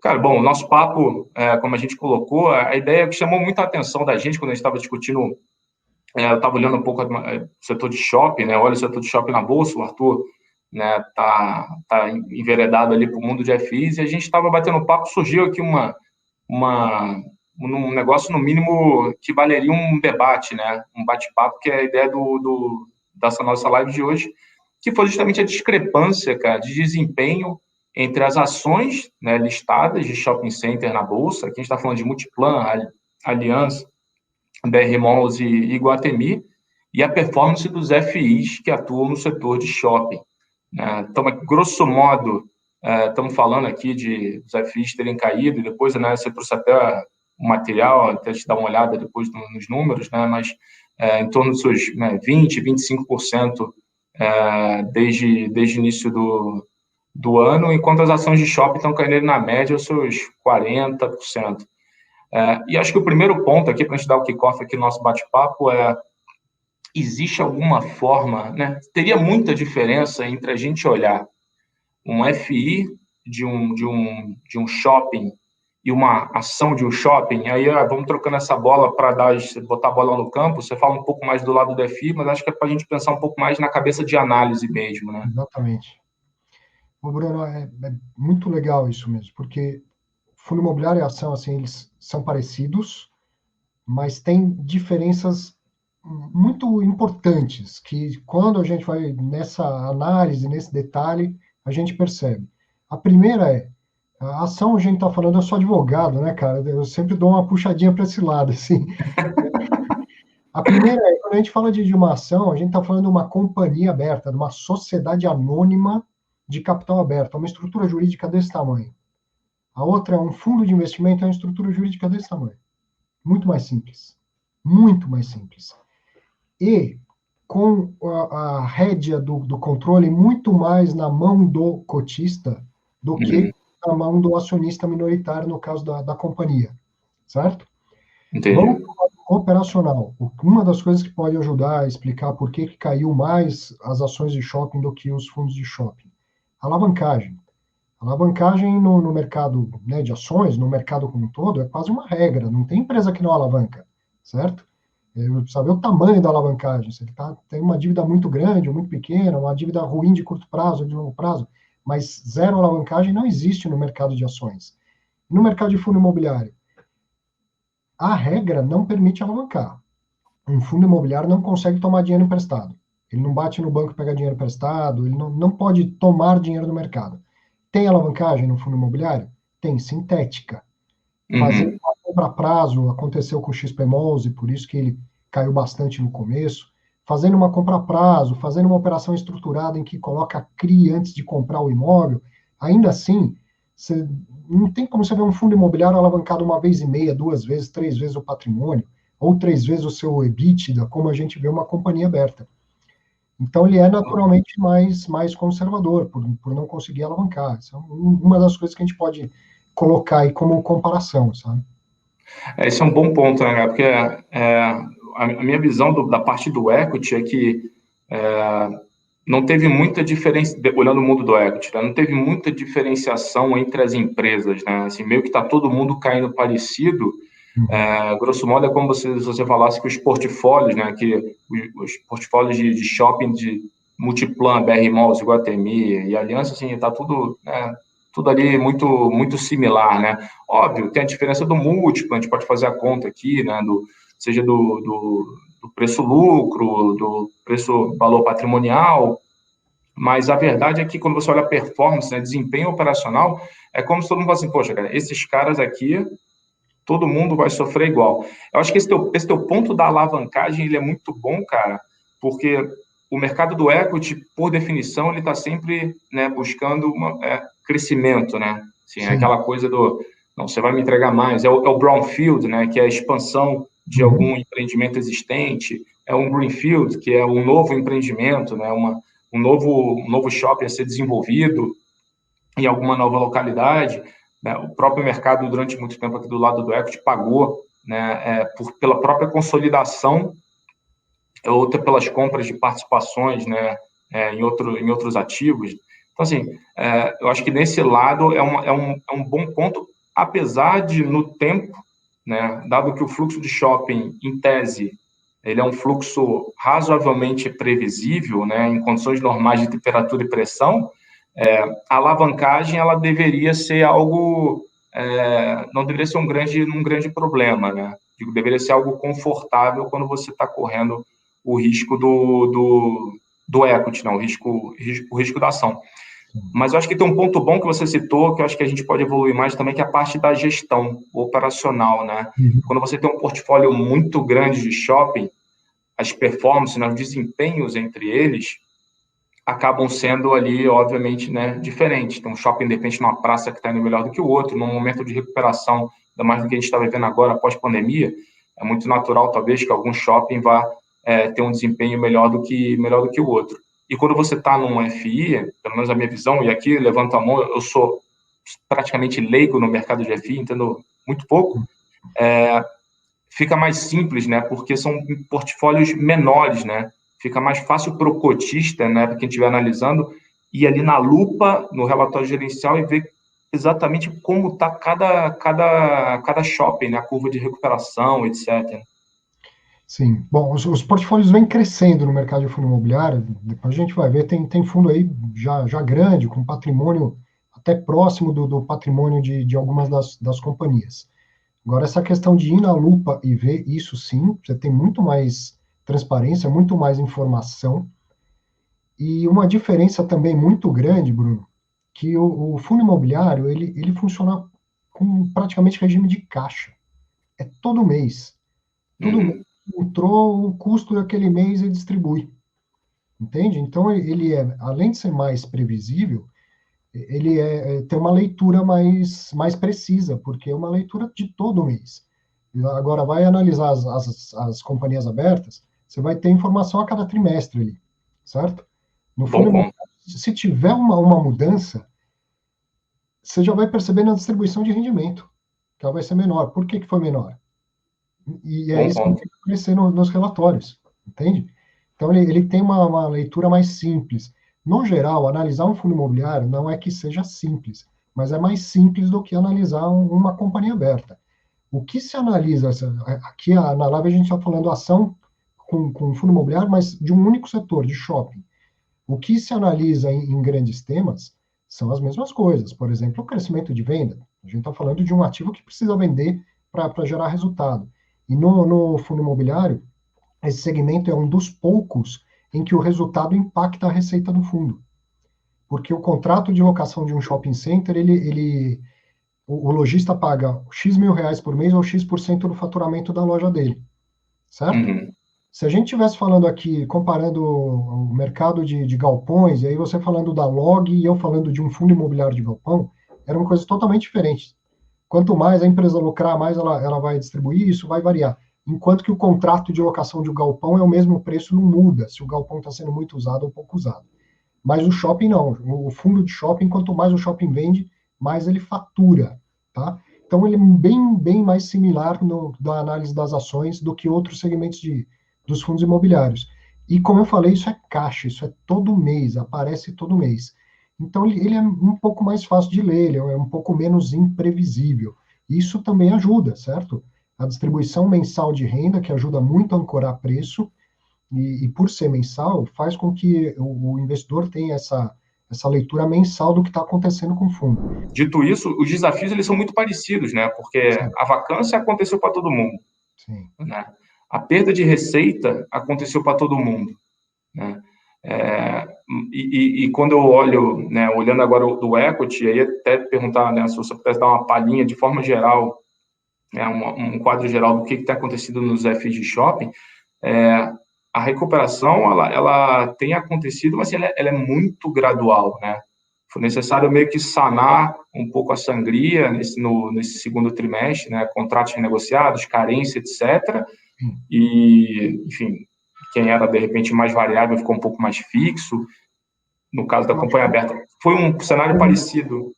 Cara, bom, o nosso papo, como a gente colocou, a ideia que chamou muita atenção da gente quando a gente estava discutindo, eu estava olhando um pouco o setor de shopping, né? Olha o setor de shopping na bolsa, o Arthur, né, tá enveredado ali para o mundo de FIs, e a gente estava batendo papo, surgiu aqui um negócio, no mínimo, que valeria um debate, né? Um bate-papo, que é a ideia dessa nossa live de hoje, que foi justamente a discrepância, cara, de desempenho entre as ações, né, listadas de shopping center na bolsa. Aqui a gente está falando de Multiplan, Aliança, BR Malls e Iguatemi, e a performance dos FIs que atuam no setor de shopping. Então, grosso modo, estamos falando aqui de os FIs terem caído, e depois, né, você trouxe até o material, até te dar uma olhada depois nos números, né, mas em torno dos seus 20%, 25% desde o início do ano, enquanto as ações de shopping estão caindo na média os seus 40%. E acho que o primeiro ponto aqui, para a gente dar o kickoff aqui no nosso bate-papo, existe alguma forma, né? Teria muita diferença entre a gente olhar um FI de um shopping e uma ação de um shopping. Aí vamos trocando essa bola para botar a bola no campo. Você fala um pouco mais do lado do FI, mas acho que é para a gente pensar um pouco mais na cabeça de análise mesmo, né? Exatamente. O Bruno, é muito legal isso mesmo, porque fundo imobiliário e ação, assim, eles são parecidos, mas tem diferenças muito importantes, que quando a gente vai nessa análise, nesse detalhe, a gente percebe. A primeira a ação, a gente está falando, eu sou advogado, né, cara? Eu sempre dou uma puxadinha para esse lado, assim. A primeira quando a gente fala de uma ação, a gente está falando de uma companhia aberta, de uma sociedade anônima de capital aberto, uma estrutura jurídica desse tamanho. A outra é um fundo de investimento, é uma estrutura jurídica desse tamanho. Muito mais simples. Muito mais simples. E com a rédea do controle muito mais na mão do cotista do que na mão do acionista minoritário, no caso da companhia. Certo? Vamos Entendi. para o lado operacional. Uma das coisas que pode ajudar a explicar por que caiu mais as ações de shopping do que os fundos de shopping. Alavancagem. Alavancagem no mercado, né, de ações, no mercado como um todo, é quase uma regra. Não tem empresa que não alavanca, certo? Saber o tamanho da alavancagem. Se ele tem uma dívida muito grande ou muito pequena, uma dívida ruim de curto prazo ou de longo prazo, mas zero alavancagem não existe no mercado de ações. No mercado de fundo imobiliário, a regra não permite alavancar. Um fundo imobiliário não consegue tomar dinheiro emprestado. Ele não bate no banco e pega dinheiro emprestado, ele não pode tomar dinheiro do mercado. Tem alavancagem no fundo imobiliário? Tem, sintética. Fazer uma compra a prazo, aconteceu com o XPMOS, e por isso que ele caiu bastante no começo. Fazendo uma compra a prazo, fazendo uma operação estruturada em que coloca a CRI antes de comprar o imóvel, ainda assim, não tem como você ver um fundo imobiliário alavancado uma vez e meia, duas vezes, três vezes o patrimônio, ou três vezes o seu EBITDA, como a gente vê uma companhia aberta. Então, ele é naturalmente mais conservador, por não conseguir alavancar. Isso é uma das coisas que a gente pode colocar aí como comparação, sabe? Esse é um bom ponto, né, porque a minha visão da parte do equity é que não teve muita diferença, olhando o mundo do equity, né, não teve muita diferenciação entre as empresas, né, assim, meio que está todo mundo caindo parecido. Grosso modo, é como se você falasse que os portfólios, né, que os portfólios de shopping de Multiplan, BR Malls, Iguatemi e Aliança, assim, está tudo, né, tudo ali muito similar, né? Óbvio, tem a diferença do múltiplo, a gente pode fazer a conta aqui, né, seja do preço-lucro, do preço-valor patrimonial, mas a verdade é que quando você olha a performance, né, desempenho operacional, é como se todo mundo falasse assim, poxa, cara, esses caras aqui todo mundo vai sofrer igual. Eu acho que esse teu ponto da alavancagem ele é muito bom, cara, porque o mercado do equity, por definição, ele está sempre, né, buscando crescimento, né? Assim, é aquela coisa não, você vai me entregar mais. É o brownfield, né, que é a expansão de algum empreendimento existente. É um greenfield, que é um novo empreendimento, né, um novo shopping a ser desenvolvido em alguma nova localidade. Né, o próprio mercado, durante muito tempo aqui do lado do equity, pagou, né, pela própria consolidação ou até pelas compras de participações, né, em outros ativos. Então, assim, eu acho que nesse lado é um bom ponto, apesar de, no tempo, né, dado que o fluxo de shopping, em tese, ele é um fluxo razoavelmente previsível, né, em condições normais de temperatura e pressão, a alavancagem ela deveria ser algo, não deveria ser um grande problema, né? Deveria ser algo confortável quando você está correndo o risco do equity, não, o risco da ação. Mas eu acho que tem um ponto bom que você citou, que eu acho que a gente pode evoluir mais também, que é a parte da gestão operacional, né? Uhum. Quando você tem um portfólio muito grande de shopping, as performances, né, os desempenhos entre eles acabam sendo ali, obviamente, né, diferentes. Tem um shopping, de repente, numa praça que está indo melhor do que o outro, num momento de recuperação, ainda mais do que a gente está vivendo agora, pós-pandemia, é muito natural, talvez, que algum shopping vá ter um desempenho melhor do que o outro. E quando você está num FI, pelo menos a minha visão, e aqui levanto a mão, eu sou praticamente leigo no mercado de FI, entendo muito pouco, fica mais simples, né? Porque são portfólios menores, né? Fica mais fácil para o cotista, né? Para quem estiver analisando, ir ali na lupa, no relatório gerencial e ver exatamente como está cada shopping, né? A curva de recuperação, etc. Sim. Bom, os portfólios vêm crescendo no mercado de fundo imobiliário. Depois a gente vai ver, tem fundo aí já grande, com patrimônio até próximo do patrimônio de algumas das companhias. Agora, essa questão de ir na lupa e ver isso sim, você tem muito mais transparência, muito mais informação. E uma diferença também muito grande, Bruno, que o fundo imobiliário, ele funciona com praticamente regime de caixa. É todo mês. Todo mês Uhum. entrou o custo daquele mês e distribui. Entende? Então, ele além de ser mais previsível, ele tem uma leitura mais precisa, porque é uma leitura de todo mês. Agora, vai analisar as companhias abertas, você vai ter informação a cada trimestre ali, certo? No fundo Bom imobiliário, ponto. se tiver uma mudança, você já vai perceber na distribuição de rendimento, que ela vai ser menor. Por que foi menor? E é Bom isso que vai ponto. aparecer nos relatórios, entende? Então, ele tem uma leitura mais simples. No geral, analisar um fundo imobiliário não é que seja simples, mas é mais simples do que analisar uma companhia aberta. O que se analisa, aqui na live a gente está falando ação com fundo imobiliário, mas de um único setor, de shopping. O que se analisa em grandes temas são as mesmas coisas. Por exemplo, o crescimento de venda. A gente está falando de um ativo que precisa vender para gerar resultado. E no fundo imobiliário, esse segmento é um dos poucos em que o resultado impacta a receita do fundo. Porque o contrato de locação de um shopping center, o lojista paga X mil reais por mês ou X% do faturamento da loja dele, certo? Uhum. Se a gente estivesse falando aqui, comparando o mercado de galpões, e aí você falando da Log e eu falando de um fundo imobiliário de galpão, eram coisas totalmente diferentes. Quanto mais a empresa lucrar, mais ela vai distribuir, isso vai variar. Enquanto que o contrato de locação de um galpão é o mesmo preço, não muda, se o galpão está sendo muito usado ou pouco usado. Mas o shopping não. O fundo de shopping, quanto mais o shopping vende, mais ele fatura. Tá? Então ele é bem mais similar da análise das ações do que outros segmentos dos fundos imobiliários. E como eu falei, isso é caixa, isso é todo mês, aparece todo mês. Então ele é um pouco mais fácil de ler, ele é um pouco menos imprevisível. Isso também ajuda, certo? A distribuição mensal de renda, que ajuda muito a ancorar preço, e por ser mensal, faz com que o investidor tenha essa leitura mensal do que está acontecendo com o fundo. Dito isso, os desafios eles são muito parecidos, né? Porque Sim, a vacância aconteceu para todo mundo, sim. né? A perda de receita aconteceu para todo mundo, né? É, e quando eu olho, né, olhando agora do equity, aí até perguntar, né, se você pudesse dar uma palhinha de forma geral, né, um quadro geral do que tem acontecido nos FIs de shopping, é, a recuperação ela tem acontecido, mas ela é muito gradual, né? Foi necessário meio que sanar um pouco a sangria nesse segundo trimestre, né? Contratos renegociados, carência, etc. Sim. E, enfim, quem era de repente mais variável ficou um pouco mais fixo. No caso da Eu acho companhia que aberta, foi um cenário parecido.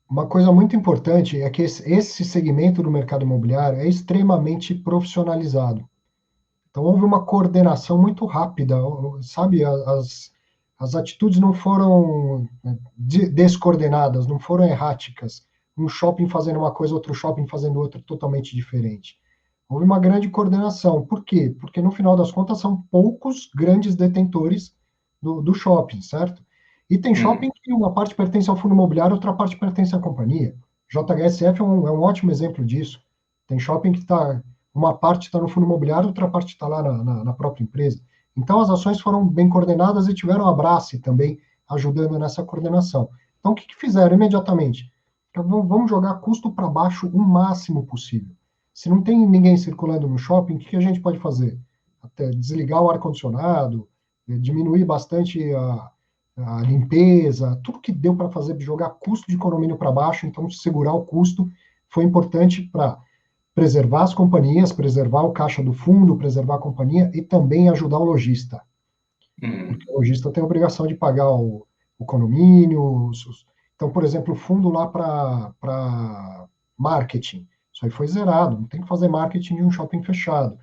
uma coisa muito importante é que esse segmento do mercado imobiliário é extremamente profissionalizado. Então, houve uma coordenação muito rápida, sabe? As atitudes não foram descoordenadas, não foram erráticas. um shopping fazendo uma coisa, outro shopping fazendo outra totalmente diferente. Houve uma grande coordenação. Por quê? Porque, no final das contas, são poucos grandes detentores do shopping, certo? E tem shopping Uhum. que uma parte pertence ao fundo imobiliário, outra parte pertence à companhia. JHSF é um ótimo exemplo disso. Tem shopping que está, uma parte está no fundo imobiliário, outra parte está lá na própria empresa. Então, as ações foram bem coordenadas e tiveram a Abrace também ajudando nessa coordenação. Então, o que fizeram imediatamente? Vamos jogar custo para baixo o máximo possível. Se não tem ninguém circulando no shopping, o que a gente pode fazer? Até desligar o ar-condicionado, diminuir bastante a limpeza, tudo que deu para fazer, jogar custo de condomínio para baixo, então segurar o custo foi importante para preservar as companhias, preservar o caixa do fundo, preservar a companhia e também ajudar o lojista. Porque Uhum. o lojista tem a obrigação de pagar o condomínio. Então, por exemplo, o fundo lá para marketing, isso aí foi zerado, não tem que fazer marketing em um shopping fechado.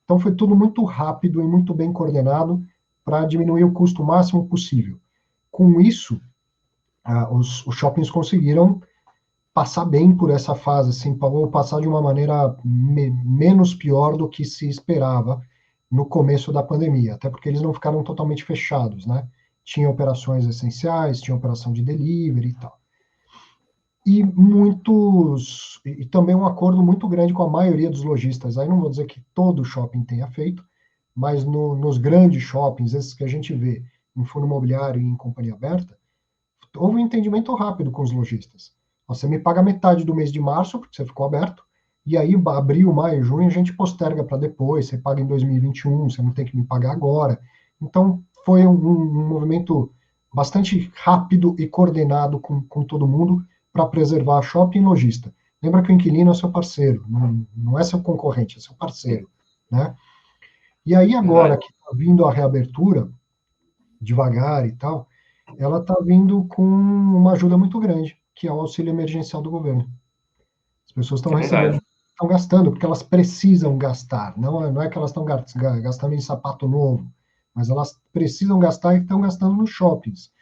Então, foi tudo muito rápido e muito bem coordenado para diminuir o custo o máximo possível. Com isso, os shoppings conseguiram passar bem por essa fase, assim, ou passar de uma maneira menos pior do que se esperava no começo da pandemia, até porque eles não ficaram totalmente fechados, né? Tinha operações essenciais, tinha operação de delivery e tal. E também um acordo muito grande com a maioria dos lojistas. Aí não vou dizer que todo shopping tenha feito, mas nos grandes shoppings, esses que a gente vê em fundo imobiliário e em companhia aberta, houve um entendimento rápido com os lojistas. Você me paga metade do mês de março, porque você ficou aberto, e aí abril, maio, junho, a gente posterga para depois, você paga em 2021, você não tem que me pagar agora. Então, foi um movimento bastante rápido e coordenado com todo mundo para preservar shopping e lojista. Lembra que o inquilino é seu parceiro, não é seu concorrente, é seu parceiro, né? E aí agora Verdade. que está vindo a reabertura, devagar e tal, ela está vindo com uma ajuda muito grande, que é o auxílio emergencial do governo. As pessoas estão É recebendo, verdade. estão gastando, porque elas precisam gastar. Não é que elas estão gastando em sapato novo, mas elas precisam gastar e estão gastando nos shoppings.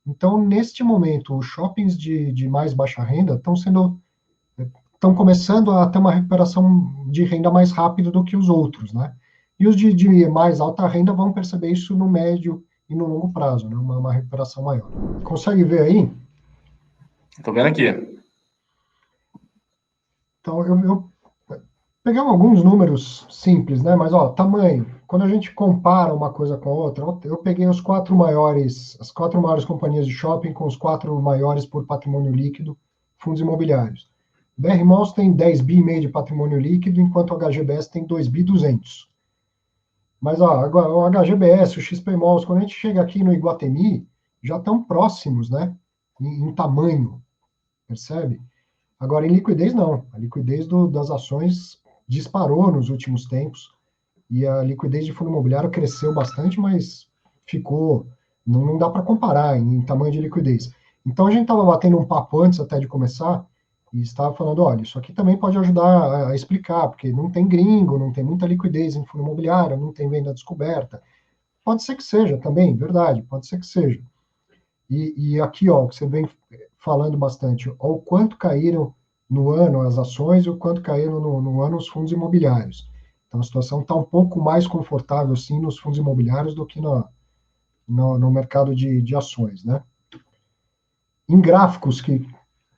Então, neste momento, os shoppings de mais baixa renda estão começando a ter uma recuperação de renda mais rápido do que os outros, né? E os de mais alta renda vão perceber isso no médio e no longo prazo, né? Uma recuperação maior. Consegue ver aí? Estou vendo aqui. Então, eu peguei alguns números simples, né? Mas, ó, tamanho. Quando a gente compara uma coisa com a outra, eu peguei as 4 maiores companhias de shopping com os 4 maiores por patrimônio líquido, fundos imobiliários. BR Malls tem 10 bi e meio de patrimônio líquido, enquanto o HGBS tem 2 bi 200. Mas, ó, agora, o HGBS, o XP Malls, quando a gente chega aqui no Iguatemi, já estão próximos, né? Em tamanho, percebe? Agora, em liquidez, não. A liquidez das ações disparou nos últimos tempos e a liquidez de fundo imobiliário cresceu bastante, mas ficou. Não dá para comparar em tamanho de liquidez. Então, a gente estava batendo um papo antes até de começar e estava falando: olha, isso aqui também pode ajudar a explicar, porque não tem gringo, não tem muita liquidez em fundo imobiliário, não tem venda descoberta. Pode ser que seja também, verdade, pode ser que seja. E aqui, ó, você vem falando bastante, ó, o quanto caíram no ano as ações e o quanto caíram no ano os fundos imobiliários. Então, a situação está um pouco mais confortável, sim, nos fundos imobiliários do que no mercado de ações, né? Em gráficos que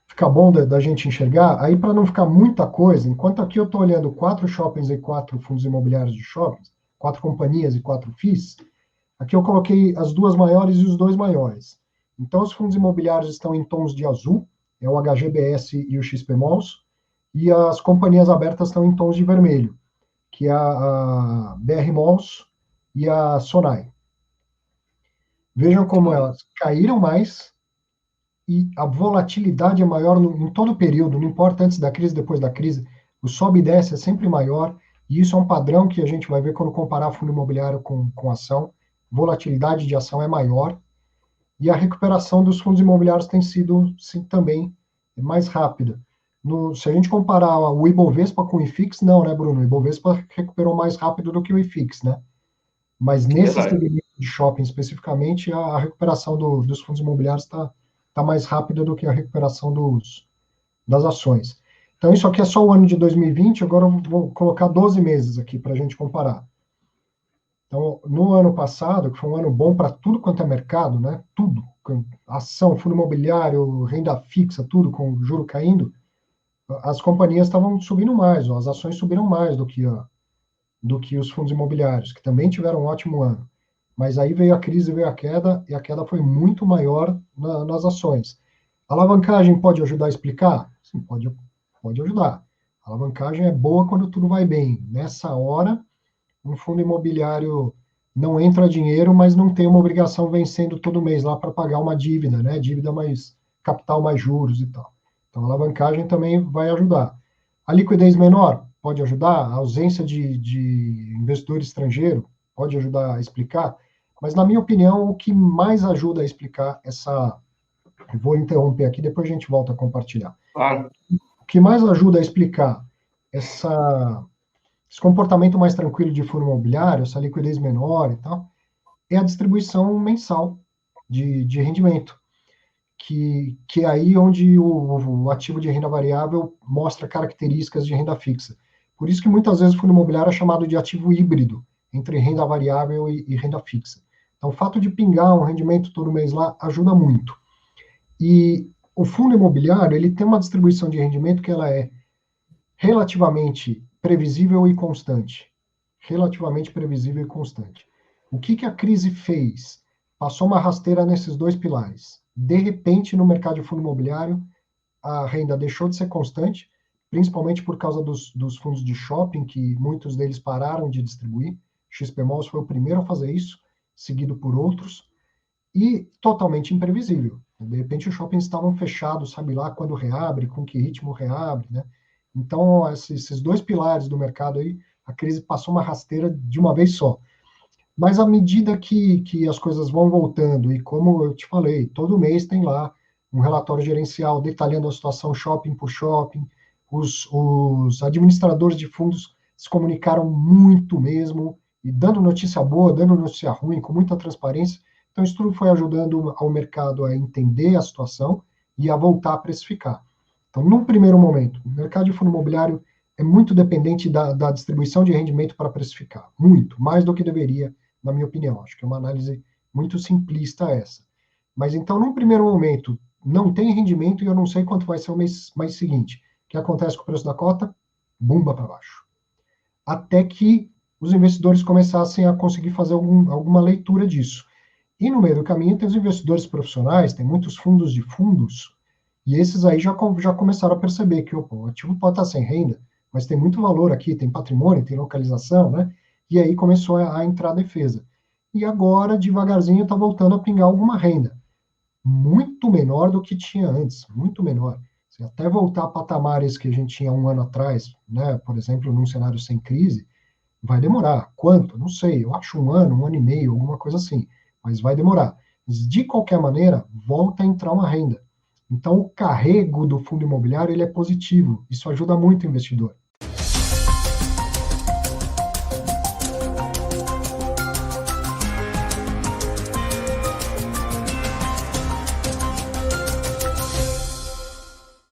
fica bom da gente enxergar, aí para não ficar muita coisa, enquanto aqui eu estou olhando 4 shoppings e 4 fundos imobiliários de shoppings, 4 companhias e 4 FIIs, aqui eu coloquei as 2 maiores e os 2 maiores. Então, os fundos imobiliários estão em tons de azul, é o HGBS e o XP Malls, e as companhias abertas estão em tons de vermelho, que é a BR Malls e a Sonai. Vejam como Olha, elas caíram mais e a volatilidade é maior em todo o período, não importa antes da crise, depois da crise, o sobe e desce é sempre maior, e isso é um padrão que a gente vai ver quando comparar fundo imobiliário com ação. Volatilidade de ação é maior, e a recuperação dos fundos imobiliários tem sido, sim, também mais rápida. Se a gente comparar o Ibovespa com o IFIX, não, né, Bruno? O Ibovespa recuperou mais rápido do que o IFIX, né? Mas é nesse verdade. segmento de shopping especificamente, a recuperação dos fundos imobiliários está mais rápida do que a recuperação das ações. Então, isso aqui é só o ano de 2020, agora eu vou colocar 12 meses aqui para a gente comparar. Então, no ano passado, que foi um ano bom para tudo quanto é mercado, né? Tudo, ação, fundo imobiliário, renda fixa, tudo com o juro caindo, as companhias estavam subindo mais, ó, as ações subiram mais do que os fundos imobiliários, que também tiveram um ótimo ano. Mas aí veio a crise, veio a queda, e a queda foi muito maior nas ações. A alavancagem pode ajudar a explicar? Sim, pode ajudar. A alavancagem é boa quando tudo vai bem. Nessa hora, um fundo imobiliário não entra dinheiro, mas não tem uma obrigação vencendo todo mês lá para pagar uma dívida, né? Dívida mais capital mais juros e tal. Então, a alavancagem também vai ajudar. A liquidez menor pode ajudar, a ausência de investidor estrangeiro pode ajudar a explicar, mas, na minha opinião, o que mais ajuda a explicar essa. Eu vou interromper aqui, depois a gente volta a compartilhar. Claro. O que mais ajuda a explicar esse comportamento mais tranquilo de fundo imobiliário, essa liquidez menor e tal, é a distribuição mensal de rendimento, que é aí onde o ativo de renda variável mostra características de renda fixa. Por isso que muitas vezes o fundo imobiliário é chamado de ativo híbrido entre renda variável e renda fixa. Então, o fato de pingar um rendimento todo mês lá ajuda muito. E o fundo imobiliário, ele tem uma distribuição de rendimento que ela é relativamente previsível e constante. Relativamente previsível e constante. O que a crise fez? Passou uma rasteira nesses dois pilares. De repente, no mercado de fundo imobiliário, a renda deixou de ser constante, principalmente por causa dos fundos de shopping, que muitos deles pararam de distribuir. XP Malls foi o primeiro a fazer isso, seguido por outros, e totalmente imprevisível. De repente, os shoppings estavam fechados, sabe lá quando reabre, com que ritmo reabre, né? Então, esses dois pilares do mercado aí, a crise passou uma rasteira de uma vez só. Mas à medida que as coisas vão voltando, e como eu te falei, todo mês tem lá um relatório gerencial detalhando a situação shopping por shopping, os administradores de fundos se comunicaram muito mesmo, e dando notícia boa, dando notícia ruim, com muita transparência. Então, isso tudo foi ajudando ao mercado a entender a situação e a voltar a precificar. Então, num primeiro momento, o mercado de fundo imobiliário é muito dependente da distribuição de rendimento para precificar, muito, mais do que deveria, na minha opinião. Acho que é uma análise muito simplista essa. Mas então, num primeiro momento, não tem rendimento e eu não sei quanto vai ser o mês seguinte. O que acontece com o preço da cota? Bumba para baixo. Até que os investidores começassem a conseguir fazer alguma leitura disso. E no meio do caminho tem os investidores profissionais, tem muitos fundos de fundos, e esses aí já começaram a perceber que opa, o ativo pode estar sem renda, mas tem muito valor aqui, tem patrimônio, tem localização, né? E aí começou a entrar a defesa. E agora, devagarzinho, está voltando a pingar alguma renda. Muito menor do que tinha antes, muito menor. Se até voltar a patamares que a gente tinha um ano atrás, né? Por exemplo, num cenário sem crise, vai demorar. Quanto? Não sei. Eu acho um ano e meio, alguma coisa assim. Mas vai demorar. Mas, de qualquer maneira, volta a entrar uma renda. Então, o carrego do fundo imobiliário ele é positivo. Isso ajuda muito o investidor.